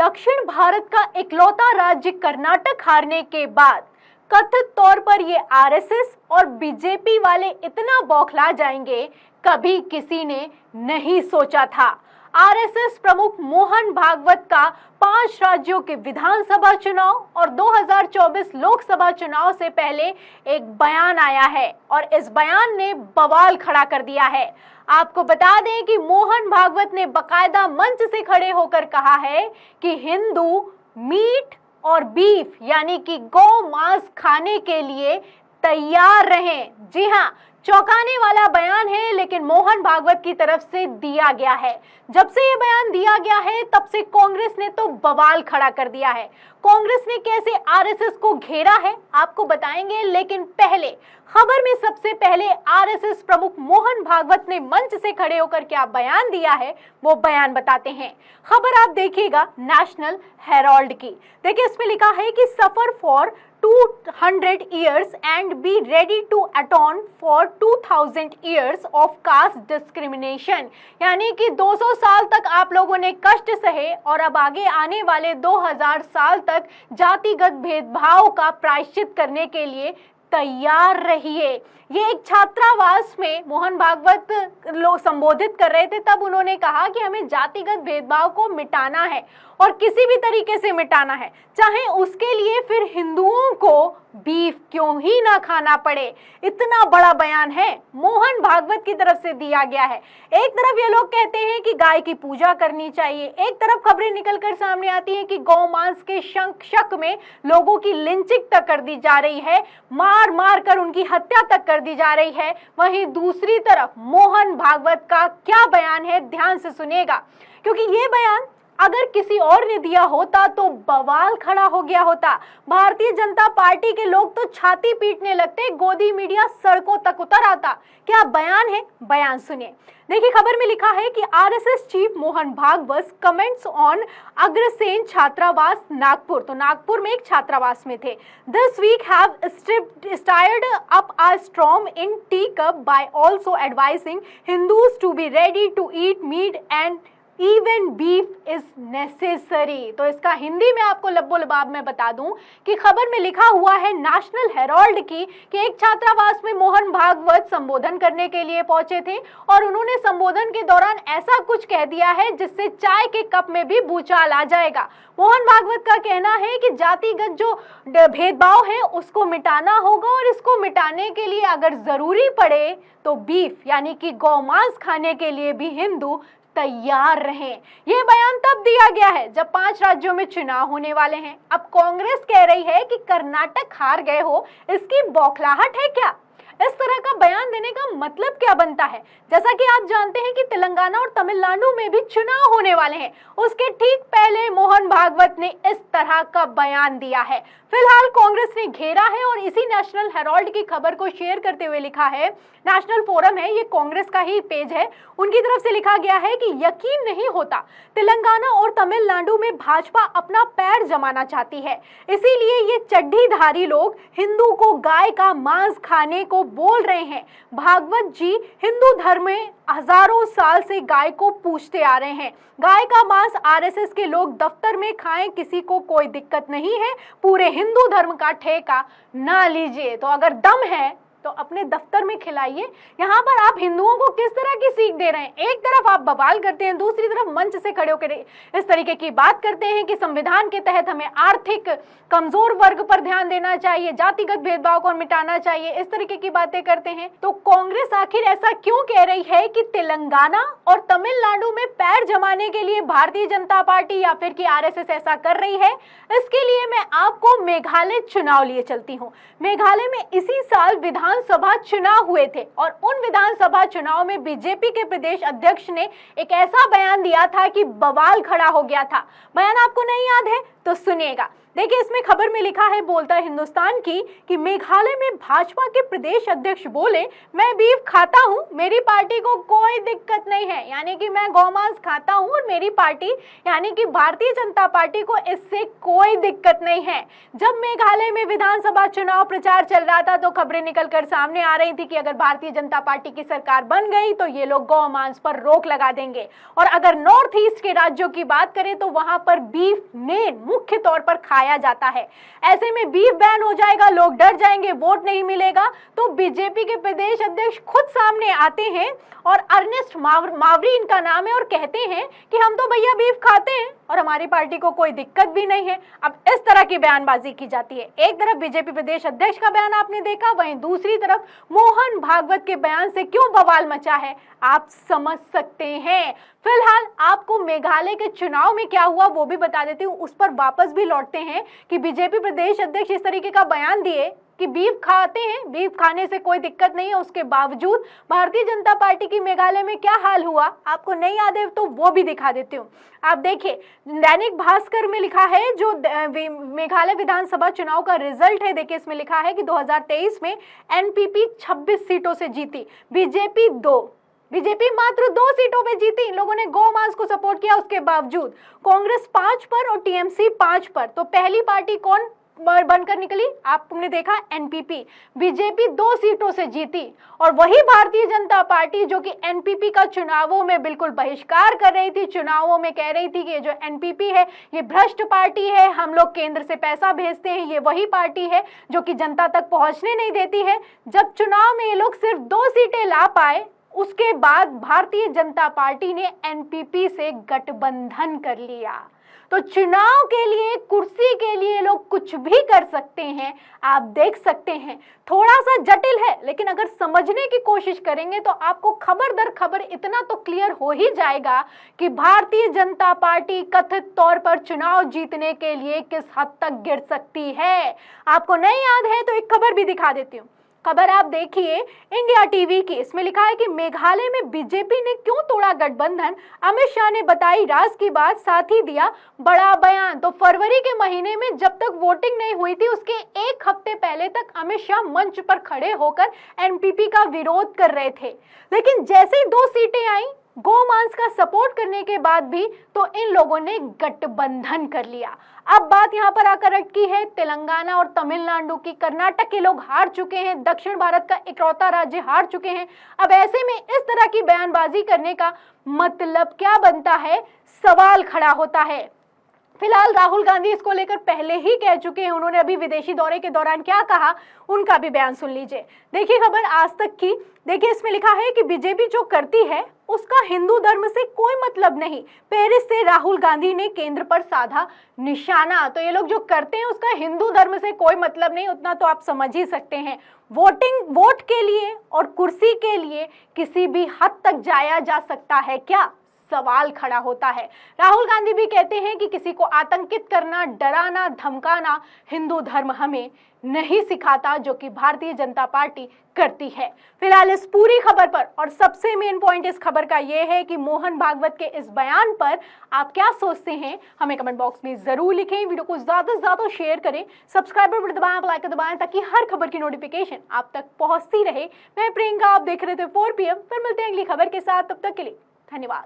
दक्षिण भारत का इकलौता राज्य कर्नाटक हारने के बाद कथित तौर पर ये आरएसएस और बीजेपी वाले इतना बौखला जाएंगे, कभी किसी ने नहीं सोचा था। आरएसएस प्रमुख मोहन भागवत का 5 राज्यों के विधानसभा चुनाव और 2024 लोकसभा चुनाव से पहले एक बयान आया है और इस बयान ने बवाल खड़ा कर दिया है। आपको बता दें कि मोहन भागवत ने बकायदा मंच से खड़े होकर कहा है कि हिंदू मीट और बीफ यानी कि गौ मांस खाने के लिए तैयार रहें। जी हाँ, चौंकाने वाला बयान है, लेकिन मोहन भागवत की तरफ से दिया गया है। जब से ये बयान दिया गया है तब से कांग्रेस ने तो बवाल खड़ा कर दिया है। कांग्रेस ने कैसे आरएसएस को घेरा है आपको बताएंगे, लेकिन पहले खबर में सबसे पहले आरएसएस प्रमुख मोहन भागवत ने मंच से खड़े होकर क्या बयान दिया है वो बयान बताते हैं। खबर आप देखिएगा नेशनल हेराल्ड की। देखिए इसमें लिखा है कि सफर for 200 years and be ready to atone for 2000 years of caste discrimination। यानी कि 200 साल तक आप लोगों ने कष्ट सहे और अब आगे आने वाले 2000 साल तक जातिगत भेदभाव का प्रायश्चित करने के लिए तैयार रहिए। ये एक छात्रावास में मोहन भागवत लोग संबोधित कर रहे थे, तब उन्होंने कहा कि हमें जातिगत भेदभाव को मिटाना है और किसी भी तरीके से मिटाना है, चाहे उसके लिए फिर हिंदुओं को बीफ क्यों ही ना खाना पड़े। इतना बड़ा बयान है मोहन भागवत की तरफ से दिया गया है। एक तरफ ये लोग कहते हैं कि गाय की पूजा करनी चाहिए, एक तरफ खबरें निकलकर सामने आती हैं कि गौ मांस के शक में लोगों की लिंचिंग तक कर दी जा रही है, मार मार कर उनकी हत्या तक कर दी जा रही है। वहीं दूसरी तरफ मोहन भागवत का क्या बयान है, ध्यान से सुनिएगा, क्योंकि ये बयान अगर किसी और ने दिया होता तो बवाल खड़ा हो गया होता। भारतीय जनता पार्टी के लोग तो छाती पीटने लगते, गोदी मीडिया सड़कों तक उतर आता। क्या बयान है, बयान सुनिए। देखिए खबर में लिखा है कि RSS chief Mohan Bhagwat comments on Agrasen छात्रावास नागपुर। तो नागपुर में एक छात्रावास में थे। This week have stirred up a storm in tea cup by also advising Hindus to be ready to eat meat and even beef is necessary. तो इसका हिंदी में आपको लब्बो लबाब में बता दूं कि खबर में लिखा हुआ है नेशनल हेराल्ड की कि एक छात्रावास में मोहन भागवत संबोधन करने के लिए पहुंचे थे और उन्होंने संबोधन के दौरान ऐसा कुछ कह दिया है जिससे चाय के कप में भी भूचाल आ जाएगा। मोहन भागवत का कहना है कि जातिगत जो भेदभाव है उसको मिटाना होगा और इसको मिटाने के लिए अगर जरूरी पड़े तो बीफ यानी कि गौ मांस खाने के लिए भी हिंदू तैयार रहें। यह बयान तब दिया गया है जब 5 राज्यों में चुनाव होने वाले हैं। अब कांग्रेस कह रही है कि कर्नाटक हार गए हो, इसकी बौखलाहट है क्या? इस तरह का बयान देने का मतलब क्या बनता है? जैसा कि आप जानते हैं कि तेलंगाना और तमिलनाडु में भी चुनाव होने वाले हैं, उसके ठीक पहले मोहन भागवत ने इस तरह का बयान दिया है। फिलहाल कांग्रेस ने घेरा है और इसी नेशनल हेराल्ड की खबर को शेयर करते हुए लिखा है, नेशनल फोरम है, ये कांग्रेस का ही पेज है, उनकी तरफ से लिखा गया है कि यकीन नहीं होता तेलंगाना और तमिलनाडु में भाजपा अपना पैर जमाना चाहती है, इसीलिए ये चड्ढीधारी लोग हिंदू को गाय का मांस खाने को बोल रहे हैं। भागवत जी हिंदू धर्म में हजारों साल से गाय को पूजते आ रहे हैं। गाय का मांस आरएसएस के लोग दफ्तर में खाएं, किसी को कोई दिक्कत नहीं है, पूरे हिंदू धर्म का ठेका ना लीजिए। तो अगर दम है तो अपने दफ्तर में खिलाइए। यहाँ पर आप हिंदुओं को किस तरह की सीख दे रहे हैं? एक तरफ आप बवाल करते हैं, दूसरी तरफ मंच से खड़े होकर इस तरीके की बात करते हैं कि संविधान के तहत हमें आर्थिक कमजोर वर्ग पर ध्यान देना चाहिए, जातिगत भेदभाव को मिटाना चाहिए, इस तरीके की बातें करते हैं। तो कांग्रेस आखिर ऐसा क्यों कह रही है कि तेलंगाना और तमिलनाडु में पैर जमाने के लिए भारतीय जनता पार्टी या फिर कि आरएसएस ऐसा कर रही है? इसके लिए मैं आपको मेघालय चुनाव लिए चलती हूँ। मेघालय में इसी साल विधानसभा चुनाव हुए थे और उन विधानसभा चुनाव में बीजेपी के प्रदेश अध्यक्ष ने एक ऐसा बयान दिया था कि बवाल खड़ा हो गया था। बयान आपको नहीं याद है तो सुनिएगा। देखिए इसमें खबर में लिखा है बोलता है हिंदुस्तान की कि मेघालय में भाजपा के प्रदेश अध्यक्ष बोले मैं बीफ खाता हूं, मेरी पार्टी को कोई दिक्कत नहीं है। यानी कि मैं गौमांस खाता हूं और मेरी पार्टी यानी कि भारतीय जनता पार्टी को इससे कोई दिक्कत नहीं है। जब मेघालय में विधानसभा चुनाव प्रचार चल रहा था तो खबरें निकलकर सामने आ रही थी कि अगर भारतीय जनता पार्टी की सरकार बन गई तो ये लोग गौमांस पर रोक लगा देंगे। और अगर नॉर्थ ईस्ट के राज्यों की बात करें तो वहां पर बीफ मेन मुख्य तौर पर खाया जाता है। ऐसे में बीफ बैन हो जाएगा, लोग डर जाएंगे, वोट नहीं मिलेगा। तो बीजेपी के प्रदेश अध्यक्ष खुद सामने आते हैं और अर्नेस्ट मावरी इनका नाम है और कहते हैं कि हम तो भैया बीफ खाते हैं और हमारी पार्टी को कोई दिक्कत भी नहीं है। अब इस तरह की बयानबाजी की जाती है। एक तरफ बीजेपी प्रदेश अध्यक्ष का बयान आपने देखा, वहीं दूसरी तरफ मोहन भागवत के बयान से क्यों बवाल मचा है आप समझ सकते हैं। फिलहाल आपको मेघालय के चुनाव में क्या हुआ वो भी बता देती हूँ, उस पर वापस भी लौटते हैं कि बीजेपी प्रदेश अध्यक्ष इस तरीके का बयान दिए कि बीफ खाते हैं, बीफ खाने से कोई दिक्कत नहीं है। उसके बावजूद भारतीय जनता पार्टी की मेघालय में क्या हाल हुआ आपको नहीं याद है तो वो भी दिखा देती हूँ। आप देखिए दैनिक भास्कर में लिखा है जो मेघालय विधानसभा चुनाव का रिजल्ट है। देखिए इसमें लिखा है कि 2023 में एनपीपी 26 सीटों से जीती, बीजेपी 2। बीजेपी मात्र 2 सीटों पे जीती। इन लोगों ने गौमांस को सपोर्ट किया, उसके बावजूद कांग्रेस 5 पर और टीएमसी 5 पर। तो पहली पार्टी कौन बनकर निकली आपने देखा, एनपीपी। बीजेपी 2 सीटों से जीती और वही भारतीय जनता पार्टी जो कि एनपीपी का चुनावों में बिल्कुल बहिष्कार कर रही थी, चुनावों में कह रही थी कि ये जो एनपीपी है ये भ्रष्ट पार्टी है, हम लोग केंद्र से पैसा भेजते हैं, ये वही पार्टी है जो कि जनता तक पहुंचने नहीं देती है। जब चुनाव में ये लोग सिर्फ 2 सीटें ला पाए उसके बाद भारतीय जनता पार्टी ने एनपीपी से गठबंधन कर लिया। तो चुनाव के लिए, कुर्सी के लिए लोग कुछ भी कर सकते हैं, आप देख सकते हैं। थोड़ा सा जटिल है लेकिन अगर समझने की कोशिश करेंगे तो आपको खबर दर खबर इतना तो क्लियर हो ही जाएगा कि भारतीय जनता पार्टी कथित तौर पर चुनाव जीतने के लिए किस हद तक गिर सकती है। आपको नहीं याद है तो एक खबर भी दिखा देती हूँ। खबर आप देखिए इंडिया टीवी की, इसमें लिखा है कि मेघालय में बीजेपी ने क्यों तोड़ा गठबंधन, अमित शाह ने बताई राज की बात, साथ ही दिया बड़ा बयान। तो फरवरी के महीने में जब तक वोटिंग नहीं हुई थी उसके 1 हफ्ते पहले तक अमित शाह मंच पर खड़े होकर एनपीपी का विरोध कर रहे थे। लेकिन जैसे ही 2 सीटें आई गोमांस का सपोर्ट करने के बाद भी तो इन लोगों ने गठबंधन कर लिया। अब बात यहाँ पर आकर अटकी है तेलंगाना और तमिलनाडु की। कर्नाटक के लोग हार चुके हैं, दक्षिण भारत का इकलौता राज्य हार चुके हैं। अब ऐसे में इस तरह की बयानबाजी करने का मतलब क्या बनता है, सवाल खड़ा होता है। फिलहाल राहुल गांधी इसको लेकर पहले ही कह चुके हैं। उन्होंने अभी विदेशी दौरे के दौरान क्या कहा उनका भी बयान सुन लीजिए। देखिए खबर आज तक की, देखिए इसमें लिखा है कि बीजेपी जो करती है उसका हिंदू धर्म से कोई मतलब नहीं, पेरिस से राहुल गांधी ने केंद्र पर साधा निशाना। तो ये लोग जो करते हैं उसका हिंदू धर्म से कोई मतलब नहीं, उतना तो आप समझ ही सकते हैं। वोट के लिए और कुर्सी के लिए किसी भी हद तक जाया जा सकता है क्या, सवाल खड़ा होता है। राहुल गांधी भी कहते हैं कि किसी को आतंकित करना, डराना, धमकाना हिंदू धर्म हमें नहीं सिखाता, जो कि भारतीय जनता पार्टी करती है। फिलहाल इस पूरी खबर पर और सबसे मेन पॉइंट इस खबर का यह है कि मोहन भागवत के इस बयान पर आप क्या सोचते हैं हमें कमेंट बॉक्स में जरूर लिखें। वीडियो को ज्यादा से ज्यादा शेयर करें, सब्सक्राइब बटन दबाएं, लाइक दबाएं ताकि हर खबर की नोटिफिकेशन आप तक पहुंचती रहे। मैं प्रियंका, आप देख रहे थे 4 PM। फिर मिलते हैं अगली खबर के साथ, तब तक के लिए धन्यवाद।